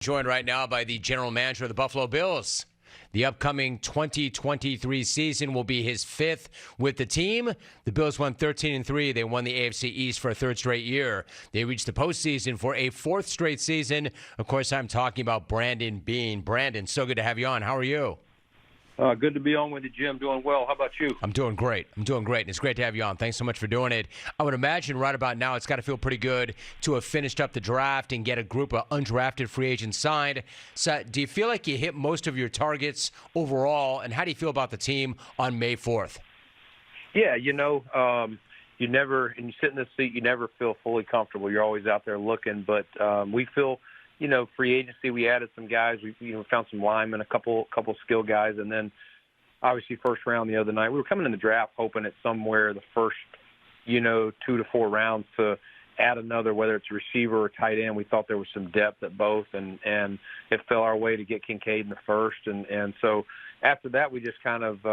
Joined right now by the general manager of the Buffalo Bills. The upcoming 2023 season will be his fifth with the team. The Bills won 13-3. They won the AFC East for a third straight year. They reached the postseason for a fourth straight season. Of course, I'm talking about Brandon Beane. Brandon, so good to have you on. How are you? Good to be on with you, Jim. Doing well. How about you? I'm doing great. And it's great to have you on. Thanks so much for doing it. I would imagine right about now it's got to feel pretty good to have finished up the draft and get a group of undrafted free agents signed. So do you feel like you hit most of your targets overall, and how do you feel about the team on May 4th? Yeah, you never, and you sit in this seat, you never feel fully comfortable. You're always out there looking, but we feel, free agency, we added some guys. We found some linemen, a couple skill guys, and then obviously first round the other night. We were coming in the draft hoping at somewhere the first, 2 to 4 rounds to add another, whether it's receiver or tight end. We thought there was some depth at both, and it fell our way to get Kincaid in the first, and so after that we just kind of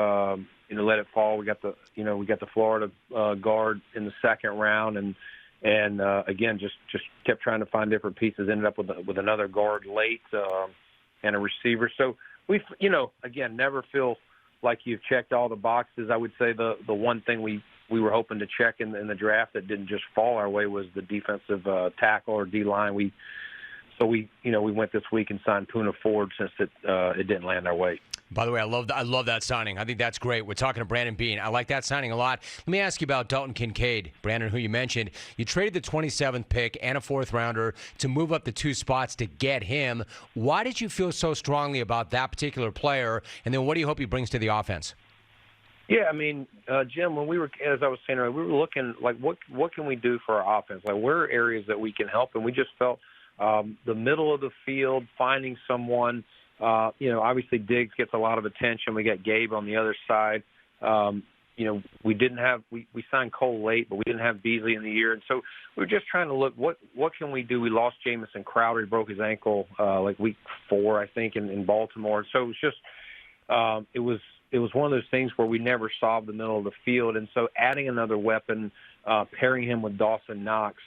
let it fall. We got the Florida guard in the second round, and again, just kept trying to find different pieces. Ended up with another guard late and a receiver. So we, again, never feel like you've checked all the boxes. I would say the one thing we were hoping to check in the draft that didn't just fall our way was the defensive tackle or D-line. We went this week and signed Poona Ford since it didn't land our way. By the way, I love that signing. I think that's great. We're talking to Brandon Beane. I like that signing a lot. Let me ask you about Dalton Kincaid, Brandon, who you mentioned. You traded the 27th pick and a fourth rounder to move up the 2 spots to get him. Why did you feel so strongly about that particular player? And then what do you hope he brings to the offense? Yeah, Jim, when we were, as I was saying earlier, we were looking like what can we do for our offense? Like, where are areas that we can help? And we just felt the middle of the field, finding someone. Obviously Diggs gets a lot of attention. We got Gabe on the other side. We didn't have we signed Cole late, but we didn't have Beasley in the year, and so we were just trying to look what can we do. We lost Jamison Crowder. He broke his ankle like week 4, I think, in Baltimore. So it was just it was one of those things where we never solved the middle of the field, and so adding another weapon, pairing him with Dawson Knox.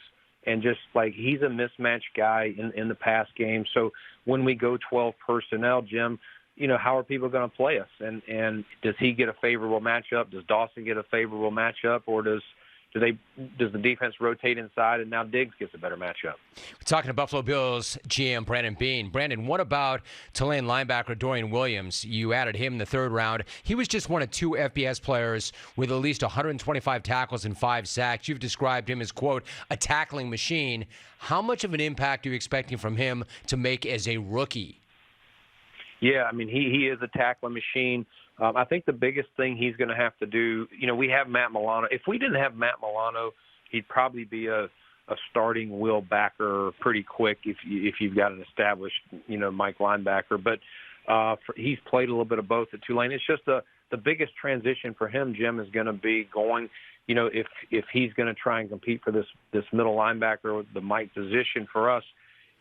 And just like he's a mismatched guy in the pass game. So when we go 12 personnel, Jim, how are people going to play us? And does he get a favorable matchup? Does Dawson get a favorable matchup? Or does the defense rotate inside and now Diggs gets a better matchup? We're talking to Buffalo Bills GM Brandon Beane. Brandon, what about Tulane linebacker Dorian Williams? You added him in the third round. He was just one of 2 FBS players with at least 125 tackles and 5 sacks. You've described him as, quote, a tackling machine. How much of an impact are you expecting from him to make as a rookie? Yeah, he is a tackling machine. I think the biggest thing he's going to have to do, we have Matt Milano. If we didn't have Matt Milano, he'd probably be a starting will backer pretty quick if you've got an established, Mike linebacker. But he's played a little bit of both at Tulane. It's just the biggest transition for him, Jim, is going to be going, if he's going to try and compete for this middle linebacker, the Mike position for us.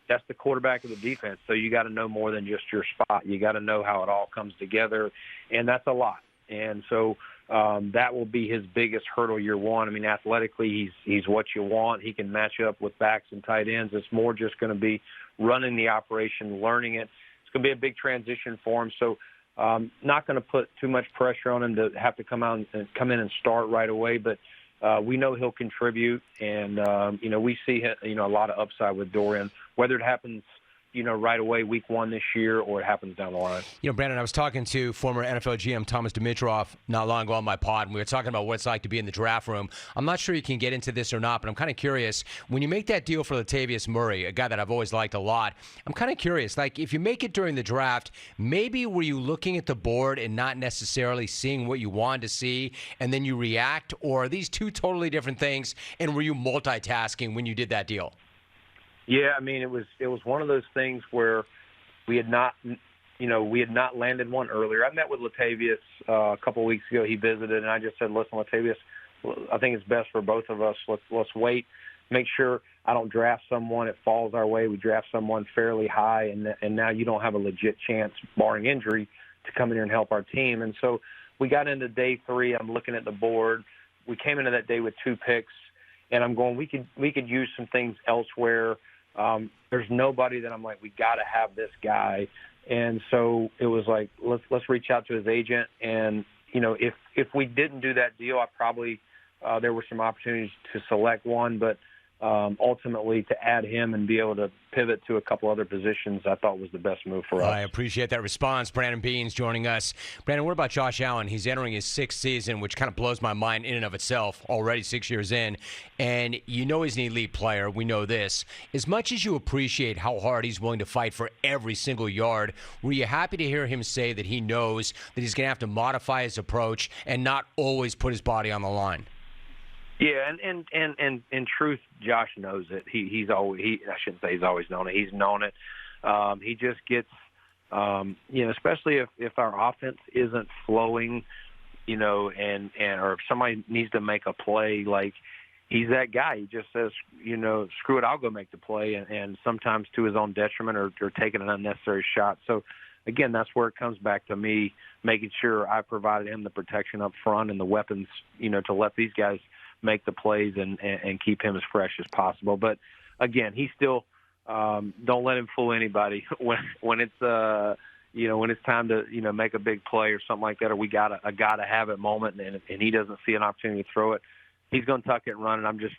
That's the quarterback of the defense. So you got to know more than just your spot. You got to know how it all comes together, and that's a lot. And so that will be his biggest hurdle year one. Athletically, he's what you want. He can match up with backs and tight ends. It's more just going to be running the operation, learning it. It's going to be a big transition for him. So not going to put too much pressure on him to have to come in and start right away, but we know he'll contribute, and we see a lot of upside with Dorian. Whether it happens, right away week 1 this year or it happens down the line. Brandon, I was talking to former NFL GM Thomas Dimitroff not long ago on my pod, and we were talking about what it's like to be in the draft room. I'm not sure you can get into this or not, but I'm kind of curious. When you make that deal for Latavius Murray, a guy that I've always liked a lot, I'm kind of curious. Like, if you make it during the draft, maybe were you looking at the board and not necessarily seeing what you wanted to see, and then you react? Or are these 2 totally different things, and were you multitasking when you did that deal? Yeah, it was one of those things where we had not landed one earlier. I met with Latavius a couple of weeks ago. He visited, and I just said, "Listen, Latavius, I think it's best for both of us. Let's wait, make sure I don't draft someone. It falls our way. We draft someone fairly high, and now you don't have a legit chance, barring injury, to come in here and help our team." And so we got into day 3. I'm looking at the board. We came into that day with 2 picks, and I'm going, we could use some things elsewhere. there's nobody that I'm like, we got to have this guy. And so it was like, let's reach out to his agent. And, if we didn't do that deal, I probably there were some opportunities to select one, but ultimately to add him and be able to pivot to a couple other positions, I thought was the best move for us. I appreciate that response. Brandon Beane's joining us. Brandon, what about Josh Allen? He's entering his 6th season, which kind of blows my mind in and of itself, already 6 years in. And he's an elite player. We know this. As much as you appreciate how hard he's willing to fight for every single yard, were you happy to hear him say that he knows that he's going to have to modify his approach and not always put his body on the line? Yeah, and in truth, Josh knows it. I shouldn't say he's always known it. He's known it. He just gets, especially if our offense isn't flowing, and or if somebody needs to make a play, like he's that guy. He just says, screw it, I'll go make the play, and sometimes to his own detriment or taking an unnecessary shot. So, again, that's where it comes back to me making sure I provided him the protection up front and the weapons, to let these guys make the plays and keep him as fresh as possible. But again, he still don't let him fool anybody when it's when it's time to make a big play or something like that, or we got to have it moment, and he doesn't see an opportunity to throw it, he's going to tuck it and run. And I'm just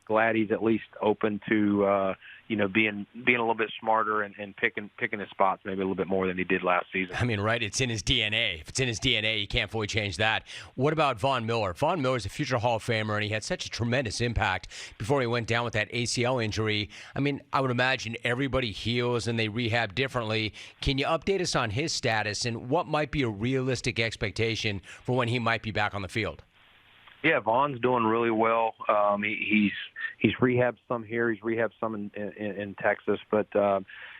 glad he's at least open to being a little bit smarter and picking his spots maybe a little bit more than he did last season. I mean, right? It's in his DNA. If it's in his DNA, you can't fully change that. What about Von Miller? Von Miller's a future Hall of Famer, and he had such a tremendous impact before he went down with that ACL injury. I mean, I would imagine everybody heals and they rehab differently. Can you update us on his status and what might be a realistic expectation for when he might be back on the field? Yeah, Vaughn's doing really well. He's rehabbed some here. He's rehabbed some in Texas, but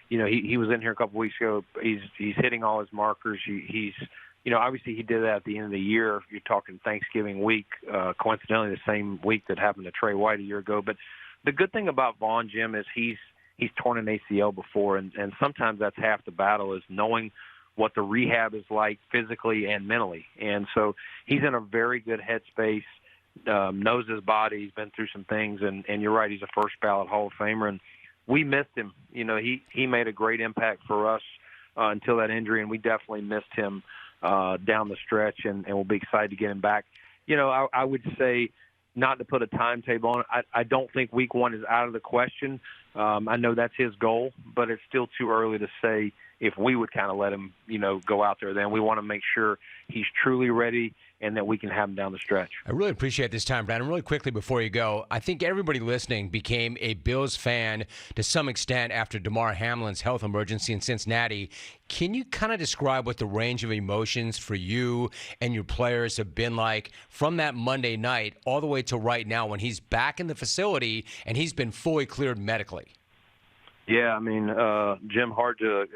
he was in here a couple weeks ago. He's hitting all his markers. He's obviously he did that at the end of the year. You're talking Thanksgiving week, coincidentally the same week that happened to Trey White a year ago. But the good thing about Vaughn, Jim, is he's torn an ACL before, and sometimes that's half the battle is knowing what the rehab is like physically and mentally. And so he's in a very good headspace, knows his body. He's been through some things, and you're right, he's a first ballot Hall of Famer, and we missed him. He made a great impact for us until that injury, and we definitely missed him down the stretch, and we'll be excited to get him back. I would say, not to put a timetable on it, I don't think week 1 is out of the question. I know that's his goal, but it's still too early to say if we would kind of let him, go out there. Then we want to make sure he's truly ready and that we can have him down the stretch. I really appreciate this time, Brandon. Really quickly before you go, I think everybody listening became a Bills fan to some extent after Damar Hamlin's health emergency in Cincinnati. Can you kind of describe what the range of emotions for you and your players have been like from that Monday night all the way to right now when he's back in the facility and he's been fully cleared medically? Yeah, I mean, Jim, hard to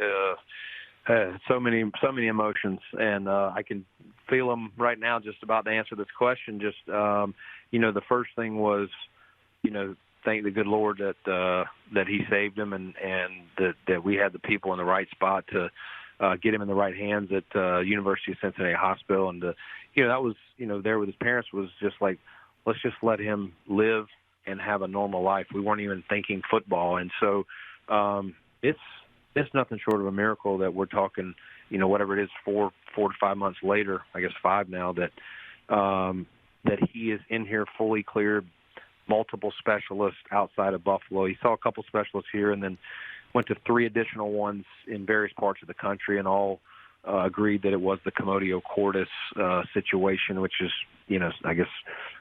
so many emotions, and I can feel them right now just about to answer this question. Just, the first thing was, thank the good Lord that he saved him and that we had the people in the right spot to get him in the right hands at University of Cincinnati Hospital. And, that was, there with his parents was just like, let's just let him live and have a normal life. We weren't even thinking football. And so it's nothing short of a miracle that we're talking, whatever it is, 4 to 5 months later, I guess 5 now, that he is in here fully cleared, multiple specialists outside of Buffalo. He saw a couple specialists here and then went to 3 additional ones in various parts of the country, and all agreed that it was the commodio cordis situation, which is, I guess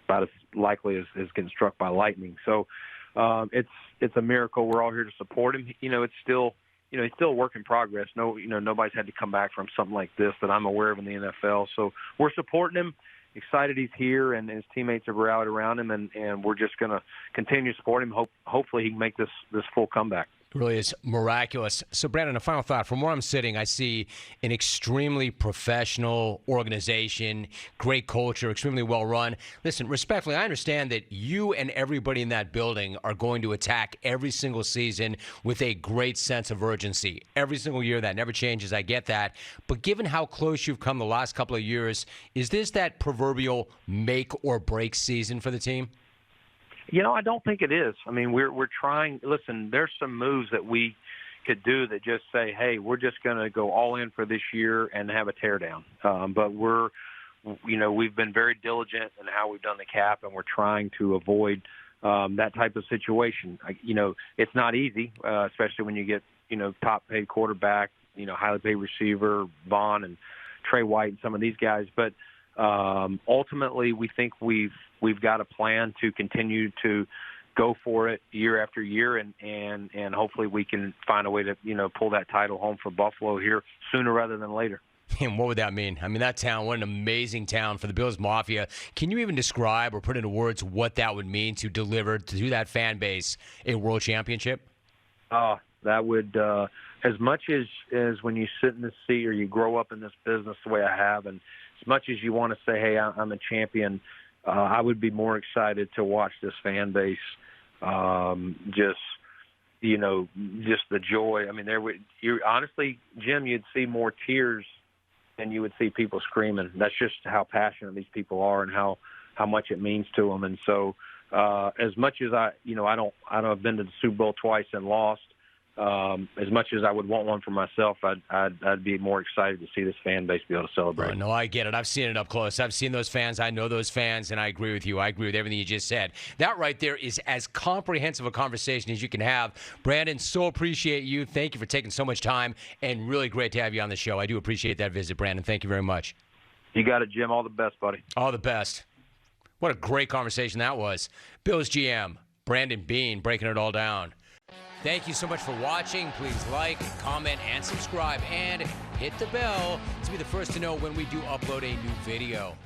about as likely as getting struck by lightning. So it's a miracle. We're all here to support him. It's still, he's still a work in progress. No, nobody's had to come back from something like this that I'm aware of in the NFL. So we're supporting him. Excited he's here, and his teammates have rallied around him, and we're just going to continue to support him. Hopefully he can make this full comeback. It really is miraculous. So, Brandon, a final thought. From where I'm sitting, I see an extremely professional organization, great culture, extremely well run. Listen, respectfully, I understand that you and everybody in that building are going to attack every single season with a great sense of urgency. Every single year, that never changes. I get that. But given how close you've come the last couple of years, is this that proverbial make or break season for the team? I don't think it is. I mean, we're trying. Listen, there's some moves that we could do that just say, hey, we're just going to go all in for this year and have a teardown. But we've been very diligent in how we've done the cap, and we're trying to avoid that type of situation. It's not easy, especially when you get, top paid quarterback, highly paid receiver, Vaughn and Trey White and some of these guys. But ultimately, we think we've got a plan to continue to go for it year after year, and hopefully we can find a way to, pull that title home for Buffalo here sooner rather than later. And what would that mean? I mean, that town, what an amazing town for the Bills Mafia. Can you even describe or put into words what that would mean to deliver to that fan base a world championship? That would, as much as when you sit in this seat or you grow up in this business the way I have, and as much as you want to say, hey, I'm a champion, I would be more excited to watch this fan base just the joy. I mean, honestly, Jim, you'd see more tears than you would see people screaming. That's just how passionate these people are and how much it means to them. And so, as much as I've been to the Super Bowl twice and lost. As much as I would want one for myself, I'd be more excited to see this fan base be able to celebrate. No, I get it. I've seen it up close. I've seen those fans. I know those fans, and I agree with you. I agree with everything you just said. That right there is as comprehensive a conversation as you can have. Brandon, so appreciate you. Thank you for taking so much time, and really great to have you on the show. I do appreciate that visit, Brandon. Thank you very much. You got it, Jim. All the best, buddy. All the best. What a great conversation that was. Bills GM, Brandon Beane, breaking it all down. Thank you so much for watching. Please like, comment, and subscribe, and hit the bell to be the first to know when we do upload a new video.